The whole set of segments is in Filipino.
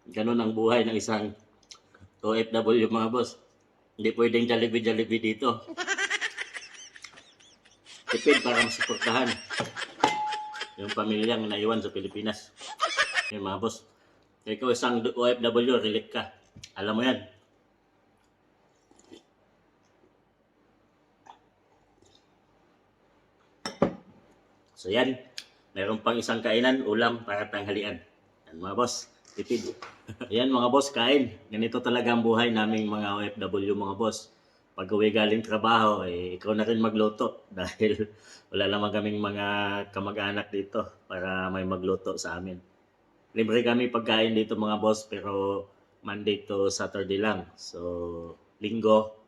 Ganun ang buhay ng isang OFW mga boss. Hindi pwedeng Jollibee dito. Tipid para masuportahan yung pamilyang naiwan sa Pilipinas. Yung mga boss. Kaya ikaw isang OFW, relate ka. Alam mo yan. So yan. Meron pang isang kainan, ulam para tanghalian. Yan mga boss. Tipid. Yan mga boss, kain. Ganito talaga ang buhay naming mga OFW mga boss. Pag uwi galing trabaho, ikaw na rin magluto dahil wala naman kaming mga kamag-anak dito para may magluto sa amin. Libre kami pagkain dito mga boss pero Monday to Saturday lang. So, linggo,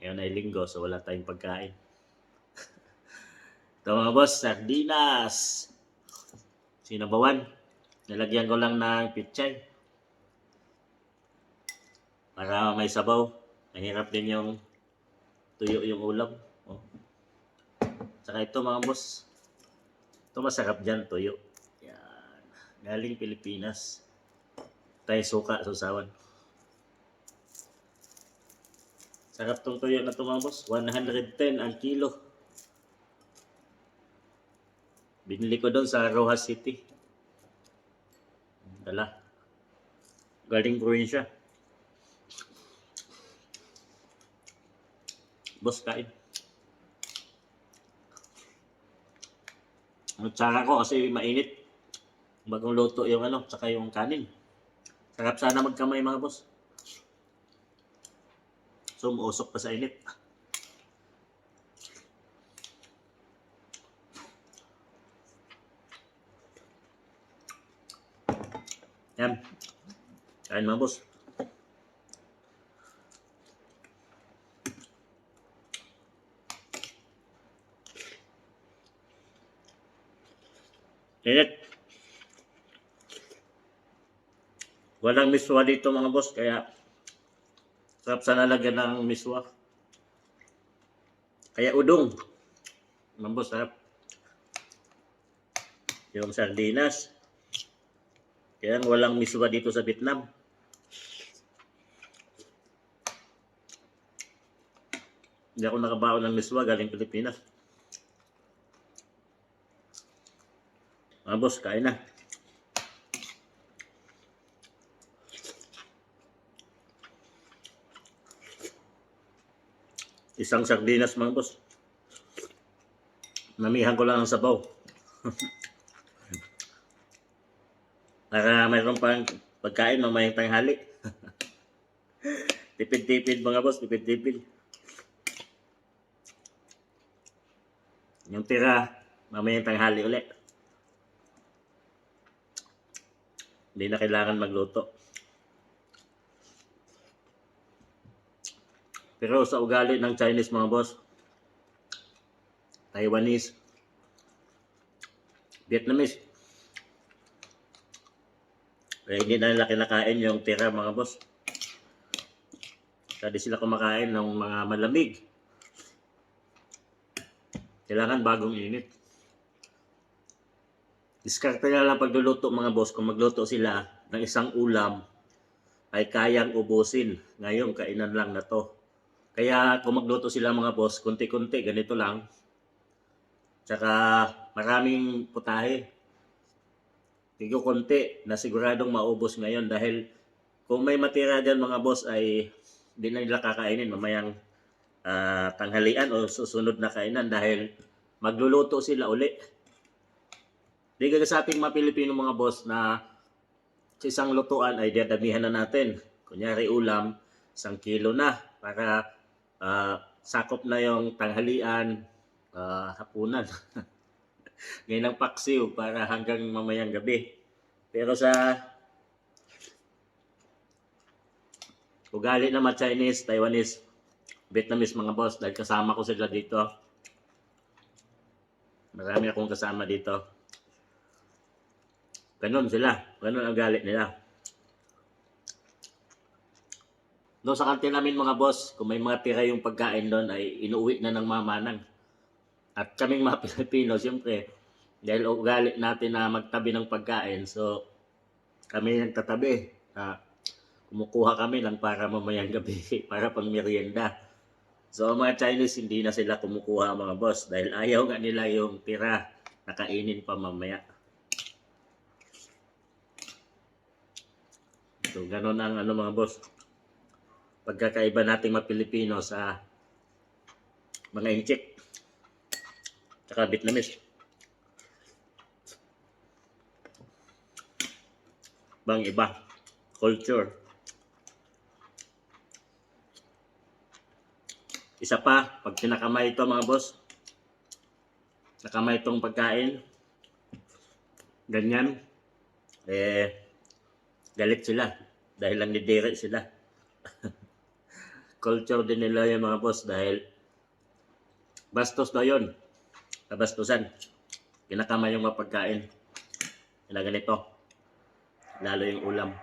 ngayon ay linggo so wala tayong pagkain. Ito mga boss, sardinas. Sinabawan. Nalagyan ko lang ng pichay. Para may sabaw. Mahirap din yung tuyo yung ulam. Oh. Saka ito mga boss. Ito masarap dyan, tuyo. Yan. Galing Pilipinas. Tayo suka, susawan. Sarap tong tuyo na ito mga boss. 110 ang kilo. Binili ko doon sa Rojas City. Dala. Galing probinsya. Boss, kain. Ang tsaka ko kasi mainit. Bagong luto yung tsaka yung kanin. Sarap sana magkamay mga boss. So, umuusok pa sa init. Yan. Kain mga boss. Init. Walang miswa dito mga boss, kaya sarap sana lagyan ng miswa. Kaya udong. Mga boss, sarap. Yung sardinas. Kaya walang miswa dito sa Vietnam. Hindi ako nakabaon ng miswa galing Pilipinas. Mga boss, kain na. Isang sardinas mga boss. Namihan ko lang ang sabaw. Para mayroon pang pagkain mamayang tanghali. Tipid-tipid mga boss, tipid-tipid. Yung tira, mamayang tanghali ulit. Hindi na kailangan magluto. Pero sa ugali ng Chinese mga boss, Taiwanese, Vietnamese, kaya hindi na nila kinakain yung tira mga boss. Kaya di sila kumakain ng mga malamig. Kailangan bagong init. Diskarte na lang pagluluto mga boss. Kung magluto sila ng isang ulam ay kayang ubusin. Ngayon, kainan lang na to. Kaya kung magluto sila mga boss, kunti-kunti, ganito lang. Tsaka maraming putahe. Tigo konti na siguradong maubos ngayon dahil kung may matira dyan mga boss ay hindi na nila kakainin mamayang tanghalian o susunod na kainan dahil magluluto sila uli. Di kaya sa ating mga Pilipino mga boss na sa isang lutuan ay dadamihan na natin. Kunyari ulam, 1 kilo na para sakop na yung tanghalian, hapunan. Ngayon ang paksiw para hanggang mamayang gabi. Pero sa ugali naman Chinese, Taiwanese, Vietnamese mga boss, dahil kasama ko sila dito. Marami akong kasama dito. Ganon sila. Ganon ang galit nila. Doon sa kantin namin mga boss, kung may mga tira yung pagkain doon ay inuwi na ng mamanang. At kaming mga Pilipino, siyempre, dahil ugali natin na magtabi ng pagkain, so kami nagtatabi. Ah, kumukuha kami lang para mamayang gabi, para pang merienda. So ang mga Chinese hindi na sila kumukuha mga boss dahil ayaw nga nila yung tira na kainin pa mamaya. So ganun ang ano mga boss. Pagkakaiba nating mga Pilipino sa mga inchik tsaka Vietnamese. Bang iba culture. Isa pa, pag pinakamay ito mga boss, nakamay itong pagkain, ganyan, galit sila dahil lang nidiri sila. Culture din nila yung mga boss dahil bastos daw yun, kabastusan. Pinakamay yung mga pagkain, na ganito, lalo yung ulam.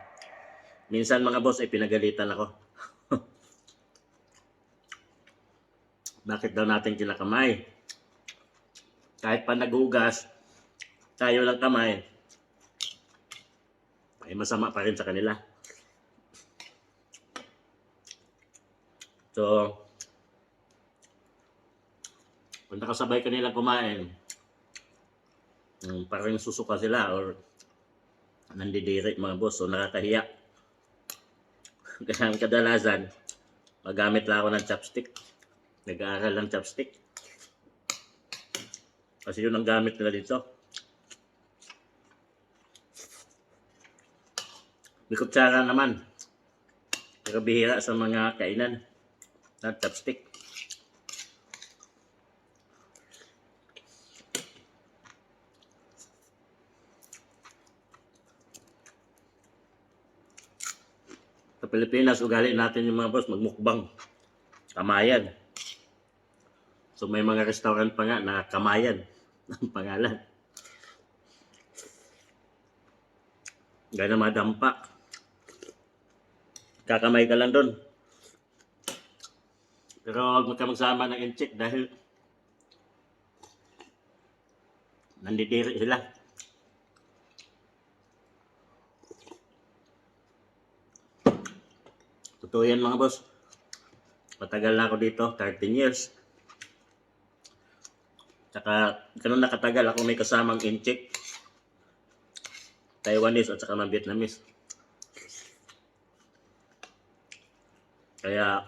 Minsan mga boss ay pinagalitan ako. Bakit daw natin kinakamay? Kahit pa naghugas, tayo lang kamay, ay masama pa rin sa kanila. So, kung nakasabay kanila kumain, parang susuka sila or nandidiri mga boss, so nakakahiya. Kaya kadalasan, magamit lang ako ng chopstick. Nag-aaral ng chopstick. Kasi yun ang gamit nila dito. May kutsara naman. Pero bihira sa mga kainan. Na chopstick. Sa Pilipinas, ugali natin yung mga boss magmukbang. Kamayan. So may mga restaurant pa nga na Kamayan ang pangalan. Gaya na madampa. Kakamay ka lang doon. Pero huwag ka magsama ng inchik dahil nandidiri sila. Totoo yan mga boss. Matagal na ako dito, 13 years. Tsaka ganun nakatagal ako may kasamang inchik. Taiwanese at saka mga Vietnamese. Kaya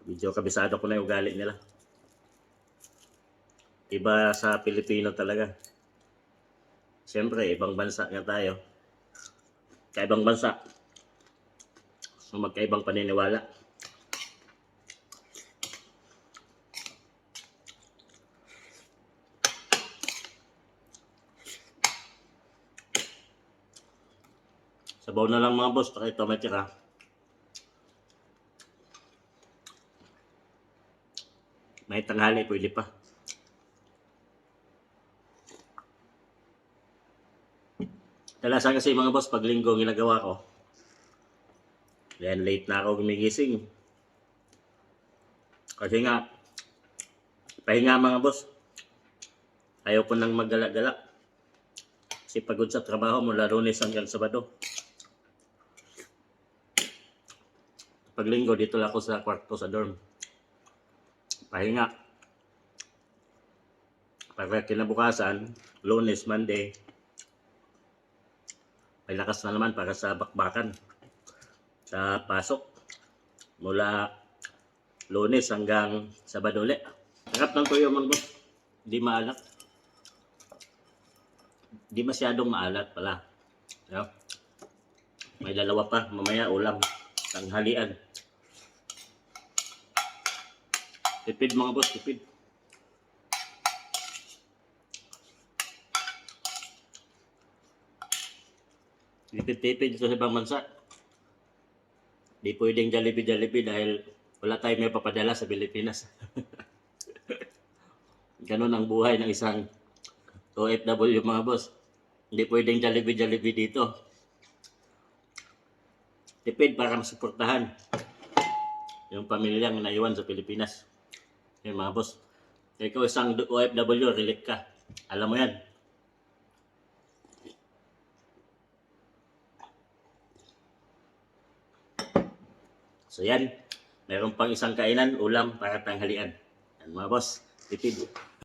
medyo kabisado ko na yung ugali nila. Iba sa Pilipino talaga. Siyempre, ibang bansa nga tayo. Kaibang bansa. So magkaibang paniniwala. Sabaw na lang mga boss, taka ito may tira. May tanghali, pwede pa. Dalasan kasi mga boss, pag linggo ginagawa ko. Then late na ako gumigising. Kasi nga, pahinga mga boss. Ayaw ko nang maggala-gala. Kasi pagod sa trabaho mula Lunes hanggang Sabado. Pag linggo, dito lang ako sa kwarto sa dorm. Pahinga. Para kinabukasan, Lunes, Monday, may lakas na naman para sa bakbakan. Sa pasok. Mula Lunes hanggang Sabado ulit. Sarap ng tuyo mga boss. Hindi maalat. Hindi masyadong maalat pala. Yeah. May dalawa pa. Mamaya ulam. Tanghalian. Tipid mga boss, tipid. Tipid-tipid sa ibang bansa. Di pwedeng Jollibee dahil wala tayong may papadala sa Pilipinas. Ganun ang buhay ng isang OFW mga boss. Hindi pwedeng Jollibee dito. Tipid para masuportahan yung pamilyang naiwan sa Pilipinas. Yung mga boss. Ikaw isang OFW, relate ka. Alam mo yan. So yan, meron pang isang kainan, ulam para tanghalian. Yan mga boss, tipid.